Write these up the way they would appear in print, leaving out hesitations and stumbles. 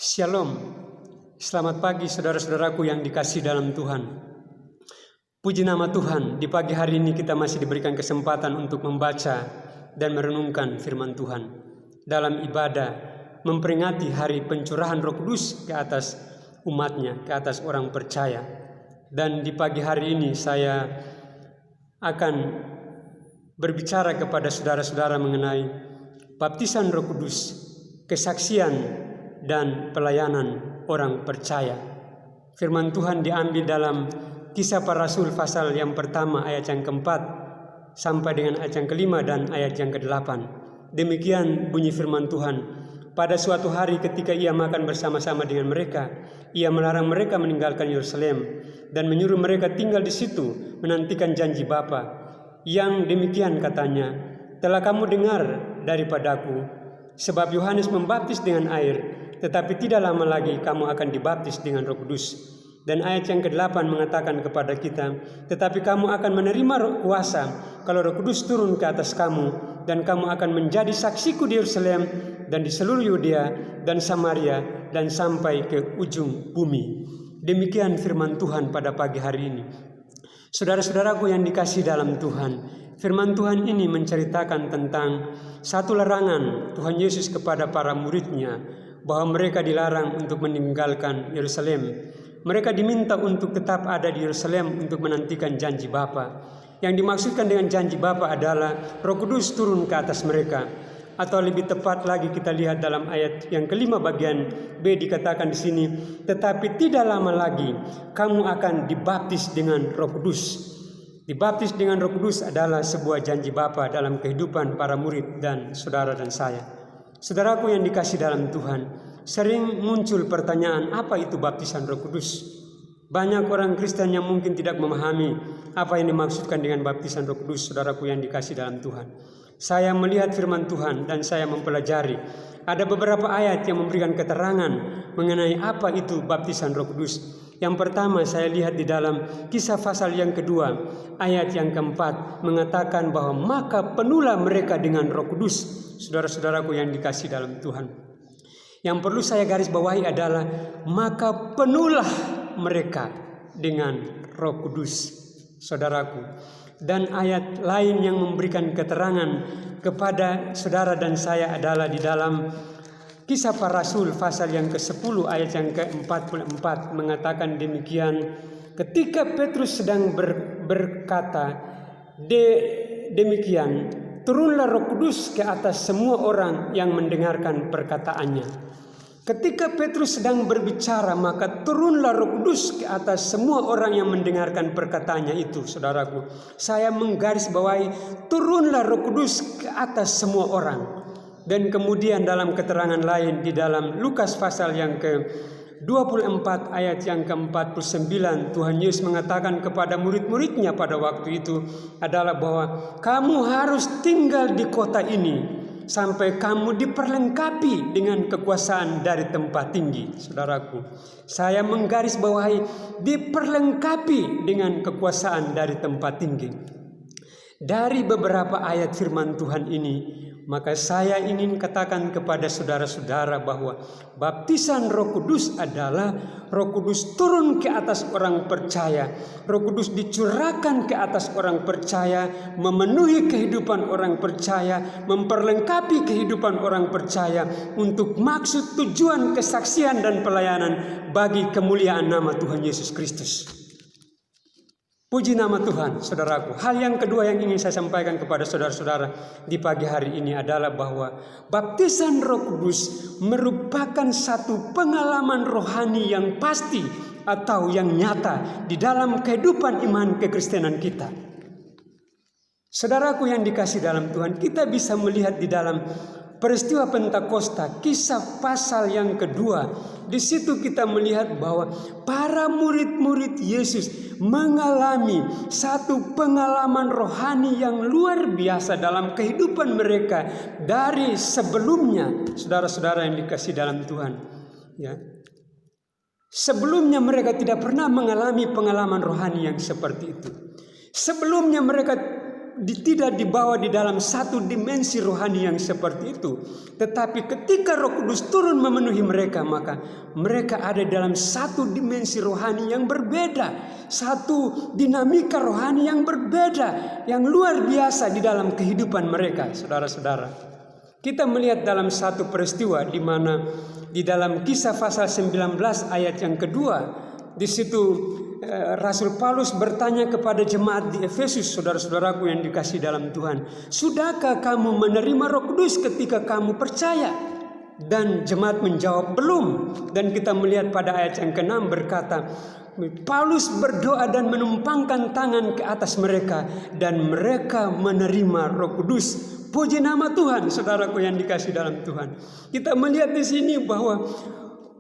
Shalom, selamat pagi saudara-saudaraku yang dikasihi dalam Tuhan. Puji nama Tuhan, di pagi hari ini kita masih diberikan kesempatan untuk membaca dan merenungkan firman Tuhan dalam ibadah memperingati hari pencurahan Roh Kudus ke atas umatnya, ke atas orang percaya. Dan di pagi hari ini saya akan berbicara kepada saudara-saudara mengenai baptisan Roh Kudus, kesaksian dan pelayanan orang percaya. Firman Tuhan diambil dalam Kisah Para Rasul pasal yang pertama ayat yang keempat sampai dengan ayat yang kelima dan ayat yang kedelapan. Demikian bunyi firman Tuhan. Pada suatu hari ketika ia makan bersama-sama dengan mereka, ia melarang mereka meninggalkan Yerusalem dan menyuruh mereka tinggal di situ menantikan janji Bapa. Yang demikian katanya, telah kamu dengar daripadaku, sebab Yohanes membaptis dengan air, tetapi tidak lama lagi kamu akan dibaptis dengan Roh Kudus. Dan ayat yang ke-8 mengatakan kepada kita, tetapi kamu akan menerima kuasa kalau Roh Kudus turun ke atas kamu, dan kamu akan menjadi saksiku di Yerusalem dan di seluruh Yudea dan Samaria dan sampai ke ujung bumi. Demikian firman Tuhan pada pagi hari ini. Saudara-saudaraku yang dikasihi dalam Tuhan, firman Tuhan ini menceritakan tentang satu larangan Tuhan Yesus kepada para muridnya, bahwa mereka dilarang untuk meninggalkan Yerusalem. Mereka diminta untuk tetap ada di Yerusalem untuk menantikan janji Bapa. Yang dimaksudkan dengan janji Bapa adalah Roh Kudus turun ke atas mereka. Atau lebih tepat lagi kita lihat dalam ayat yang kelima bagian B dikatakan di sini, tetapi tidak lama lagi kamu akan dibaptis dengan Roh Kudus. Dibaptis dengan Roh Kudus adalah sebuah janji Bapa dalam kehidupan para murid dan saudara dan saya. Saudaraku yang dikasihi dalam Tuhan, sering muncul pertanyaan, apa itu baptisan Roh Kudus? Banyak orang Kristen yang mungkin tidak memahami apa yang dimaksudkan dengan baptisan Roh Kudus. Saudaraku yang dikasihi dalam Tuhan, saya melihat firman Tuhan dan saya mempelajari. Ada beberapa ayat yang memberikan keterangan mengenai apa itu baptisan Roh Kudus. Yang pertama saya lihat di dalam Kisah pasal yang kedua ayat yang keempat mengatakan bahwa maka penuhlah mereka dengan Roh Kudus. Saudara-saudaraku yang dikasihi dalam Tuhan, yang perlu saya garis bawahi adalah maka penuhlah mereka dengan Roh Kudus, saudaraku. Dan ayat lain yang memberikan keterangan kepada saudara dan saya adalah di dalam Kisah Para Rasul pasal yang ke-10 ayat yang ke-44 mengatakan demikian, ketika Petrus sedang berkata demikian, turunlah Roh Kudus ke atas semua orang yang mendengarkan perkataannya. Ketika Petrus sedang berbicara, maka turunlah Roh Kudus ke atas semua orang yang mendengarkan perkataannya itu, saudaraku. Saya menggarisbawahi, turunlah Roh Kudus ke atas semua orang. Dan kemudian dalam keterangan lain di dalam Lukas pasal yang ke-24 ayat yang ke-49, Tuhan Yesus mengatakan kepada murid-muridnya pada waktu itu adalah bahwa kamu harus tinggal di kota ini sampai kamu diperlengkapi dengan kekuasaan dari tempat tinggi. Saudaraku, saya menggarisbawahi diperlengkapi dengan kekuasaan dari tempat tinggi. Dari beberapa ayat firman Tuhan ini, maka saya ingin katakan kepada saudara-saudara bahwa baptisan Roh Kudus adalah Roh Kudus turun ke atas orang percaya. Roh Kudus dicurahkan ke atas orang percaya, memenuhi kehidupan orang percaya, memperlengkapi kehidupan orang percaya untuk maksud, tujuan, kesaksian dan pelayanan bagi kemuliaan nama Tuhan Yesus Kristus. Puji nama Tuhan, saudaraku. Hal yang kedua yang ingin saya sampaikan kepada saudara-saudara di pagi hari ini adalah bahwa baptisan Roh Kudus merupakan satu pengalaman rohani yang pasti atau yang nyata di dalam kehidupan iman kekristenan kita. Saudaraku yang dikasihi dalam Tuhan, kita bisa melihat di dalam peristiwa Pentakosta, Kisah pasal yang kedua. Di situ kita melihat bahwa para murid-murid Yesus mengalami satu pengalaman rohani yang luar biasa dalam kehidupan mereka dari sebelumnya. Saudara-saudara yang dikasihi dalam Tuhan, ya. Sebelumnya mereka tidak pernah mengalami pengalaman rohani yang seperti itu. Sebelumnya mereka tidak dibawa di dalam satu dimensi rohani yang seperti itu. Tetapi ketika Roh Kudus turun memenuhi mereka, maka mereka ada dalam satu dimensi rohani yang berbeda, satu dinamika rohani yang berbeda, yang luar biasa di dalam kehidupan mereka, saudara-saudara. Kita melihat dalam satu peristiwa di mana di dalam Kisah pasal 19 ayat yang kedua, di situ Rasul Paulus bertanya kepada jemaat di Efesus, saudara-saudaraku yang dikasihi dalam Tuhan, sudahkah kamu menerima Roh Kudus ketika kamu percaya? Dan jemaat menjawab belum. Dan kita melihat pada ayat yang ke-6 berkata, Paulus berdoa dan menumpangkan tangan ke atas mereka, dan mereka menerima Roh Kudus. Puji nama Tuhan, saudaraku yang dikasihi dalam Tuhan. Kita melihat di sini bahwa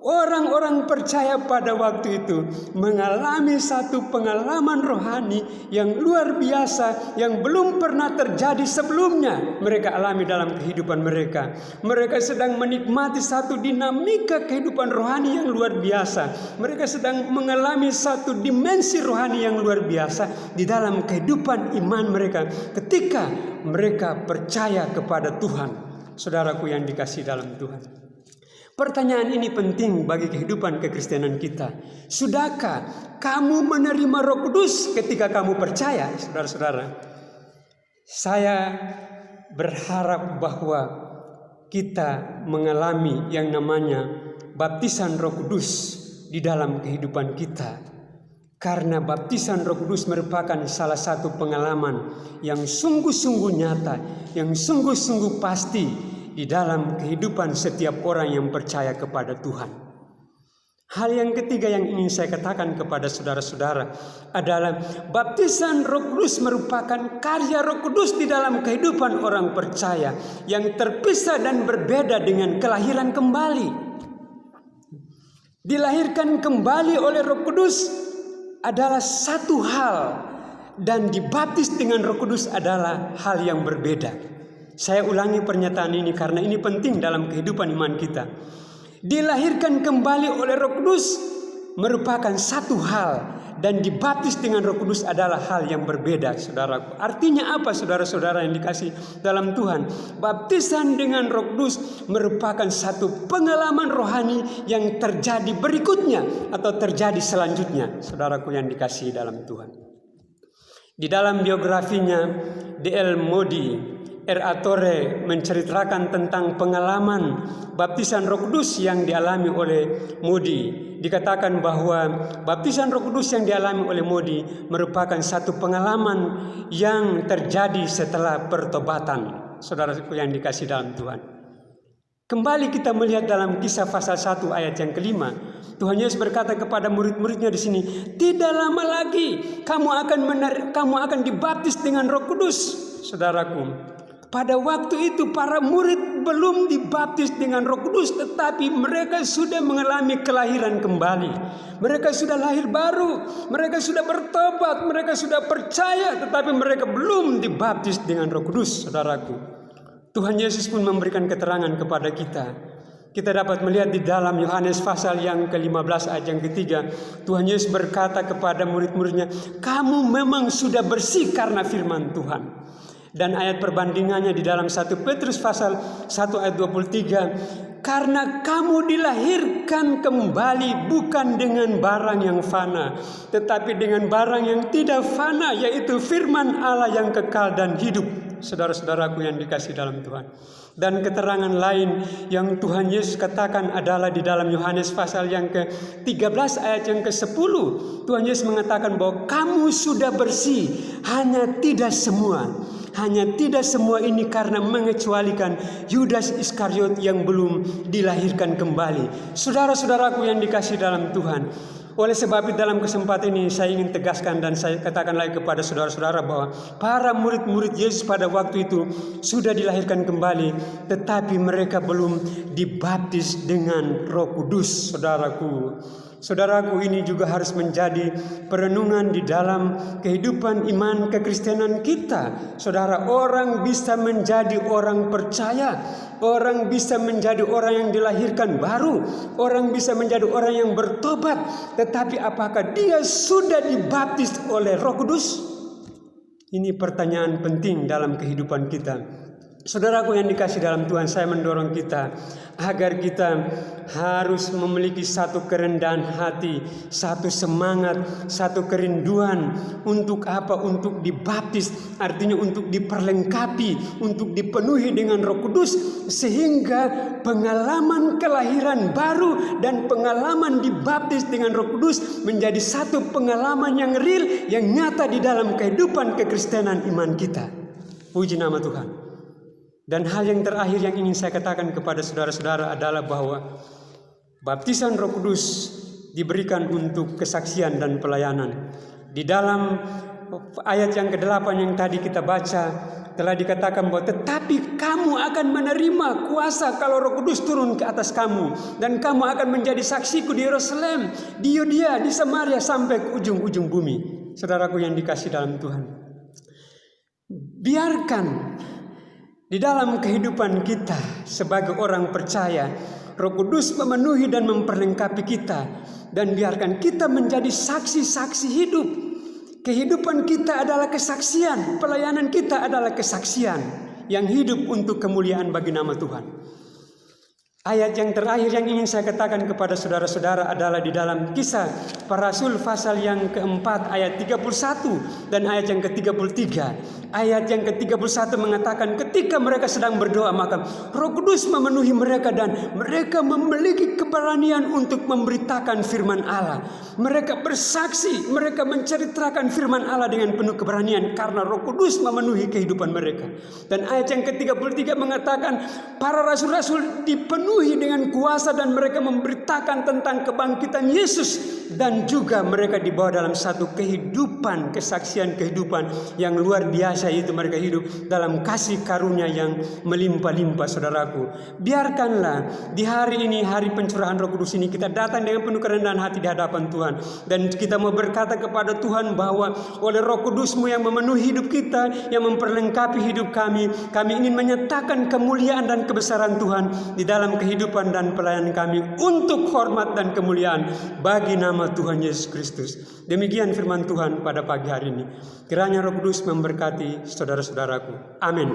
orang-orang percaya pada waktu itu mengalami satu pengalaman rohani yang luar biasa, yang belum pernah terjadi sebelumnya mereka alami dalam kehidupan mereka. Mereka sedang menikmati satu dinamika kehidupan rohani yang luar biasa. Mereka sedang mengalami satu dimensi rohani yang luar biasa di dalam kehidupan iman mereka ketika mereka percaya kepada Tuhan. Saudaraku yang dikasihi dalam Tuhan, pertanyaan ini penting bagi kehidupan kekristenan kita. Sudahkah kamu menerima Roh Kudus ketika kamu percaya? Saudara-saudara, saya berharap bahwa kita mengalami yang namanya baptisan Roh Kudus di dalam kehidupan kita. Karena baptisan Roh Kudus merupakan salah satu pengalaman yang sungguh-sungguh nyata, yang sungguh-sungguh pasti di dalam kehidupan setiap orang yang percaya kepada Tuhan. Hal yang ketiga yang ingin saya katakan kepada saudara-saudara adalah baptisan Roh Kudus merupakan karya Roh Kudus di dalam kehidupan orang percaya yang terpisah dan berbeda dengan kelahiran kembali. Dilahirkan kembali oleh Roh Kudus adalah satu hal, dan dibaptis dengan Roh Kudus adalah hal yang berbeda. Saya ulangi pernyataan ini karena ini penting dalam kehidupan iman kita. Dilahirkan kembali oleh Roh Kudus merupakan satu hal, dan dibaptis dengan Roh Kudus adalah hal yang berbeda, saudaraku. Artinya apa, saudara-saudara yang dikasihi dalam Tuhan? Baptisan dengan Roh Kudus merupakan satu pengalaman rohani yang terjadi berikutnya atau terjadi selanjutnya, saudaraku yang dikasihi dalam Tuhan. Di dalam biografinya D.L. Moody, R.A. Torrey menceritakan tentang pengalaman baptisan Roh Kudus yang dialami oleh Moody. Dikatakan bahwa baptisan Roh Kudus yang dialami oleh Moody merupakan satu pengalaman yang terjadi setelah pertobatan. Saudaraku yang dikasihi dalam Tuhan, kembali kita melihat dalam Kisah pasal 1 ayat yang ke-5. Tuhan Yesus berkata kepada murid-muridnya di sini, tidak lama lagi kamu akan dibaptis dengan Roh Kudus. Saudaraku, pada waktu itu para murid belum dibaptis dengan Roh Kudus, tetapi mereka sudah mengalami kelahiran kembali. Mereka sudah lahir baru, mereka sudah bertobat, mereka sudah percaya, tetapi mereka belum dibaptis dengan Roh Kudus, saudaraku. Tuhan Yesus pun memberikan keterangan kepada kita. Kita dapat melihat di dalam Yohanes pasal yang ke-15 ayat yang ketiga, Tuhan Yesus berkata kepada murid-muridnya, kamu memang sudah bersih karena firman Tuhan. Dan ayat perbandingannya di dalam 1 Petrus pasal 1 ayat 23, karena kamu dilahirkan kembali bukan dengan barang yang fana, tetapi dengan barang yang tidak fana, yaitu firman Allah yang kekal dan hidup. Saudara-saudaraku yang dikasihi dalam Tuhan. Dan keterangan lain yang Tuhan Yesus katakan adalah di dalam Yohanes pasal yang ke-13 ayat yang ke-10. Tuhan Yesus mengatakan bahwa kamu sudah bersih, hanya tidak semua. Hanya tidak semua ini karena mengecualikan Yudas Iskariot yang belum dilahirkan kembali. Saudara-saudaraku yang dikasihi dalam Tuhan, oleh sebab itu dalam kesempatan ini saya ingin tegaskan dan saya katakan lagi kepada saudara-saudara bahwa para murid-murid Yesus pada waktu itu sudah dilahirkan kembali, tetapi mereka belum dibaptis dengan Roh Kudus, saudaraku. Saudaraku, ini juga harus menjadi perenungan di dalam kehidupan iman kekristenan kita. Saudara, orang bisa menjadi orang percaya, orang bisa menjadi orang yang dilahirkan baru, orang bisa menjadi orang yang bertobat, tetapi apakah dia sudah dibaptis oleh Roh Kudus? Ini pertanyaan penting dalam kehidupan kita. Saudaraku yang dikasih dalam Tuhan, saya mendorong kita agar kita harus memiliki satu kerendahan hati, satu semangat, satu kerinduan untuk apa? Untuk dibaptis, artinya untuk diperlengkapi, untuk dipenuhi dengan Roh Kudus, sehingga pengalaman kelahiran baru dan pengalaman dibaptis dengan Roh Kudus menjadi satu pengalaman yang real, yang nyata di dalam kehidupan kekristenan iman kita. Puji nama Tuhan. Dan hal yang terakhir yang ingin saya katakan kepada saudara-saudara adalah bahwa baptisan Roh Kudus diberikan untuk kesaksian dan pelayanan. Di dalam ayat yang ke-8 yang tadi kita baca telah dikatakan bahwa tetapi kamu akan menerima kuasa kalau Roh Kudus turun ke atas kamu, dan kamu akan menjadi saksiku di Yerusalem, di Yudea, di Samaria, sampai ke ujung-ujung bumi. Saudaraku yang dikasih dalam Tuhan, biarkan di dalam kehidupan kita sebagai orang percaya, Roh Kudus memenuhi dan memperlengkapi kita, dan biarkan kita menjadi saksi-saksi hidup. Kehidupan kita adalah kesaksian, pelayanan kita adalah kesaksian yang hidup untuk kemuliaan bagi nama Tuhan. Ayat yang terakhir yang ingin saya katakan kepada saudara-saudara adalah di dalam Kisah Para Rasul pasal yang keempat ayat 31 dan ayat yang ke-33. Ayat yang ke-31 mengatakan ketika mereka sedang berdoa, maka Roh Kudus memenuhi mereka dan mereka memiliki keberanian untuk memberitakan firman Allah. Mereka bersaksi, mereka menceritakan firman Allah dengan penuh keberanian karena Roh Kudus memenuhi kehidupan mereka. Dan ayat yang ke-33 mengatakan para rasul-rasul dipenuhi dengan kuasa dan mereka memberitakan tentang kebangkitan Yesus, dan juga mereka dibawa dalam satu kehidupan, kesaksian kehidupan yang luar biasa, yaitu mereka hidup dalam kasih karunia yang melimpah-limpah. Saudaraku, biarkanlah di hari ini, hari pencurahan Roh Kudus ini, kita datang dengan penuh kerendahan hati di hadapan Tuhan, dan kita mau berkata kepada Tuhan bahwa oleh Roh Kudus-Mu yang memenuhi hidup kita, yang memperlengkapi hidup kami ingin menyatakan kemuliaan dan kebesaran Tuhan di dalam kehidupan dan pelayanan kami untuk hormat dan kemuliaan bagi nama Tuhan Yesus Kristus. Demikian firman Tuhan pada pagi hari ini. Kiranya Roh Kudus memberkati saudara-saudaraku. Amin.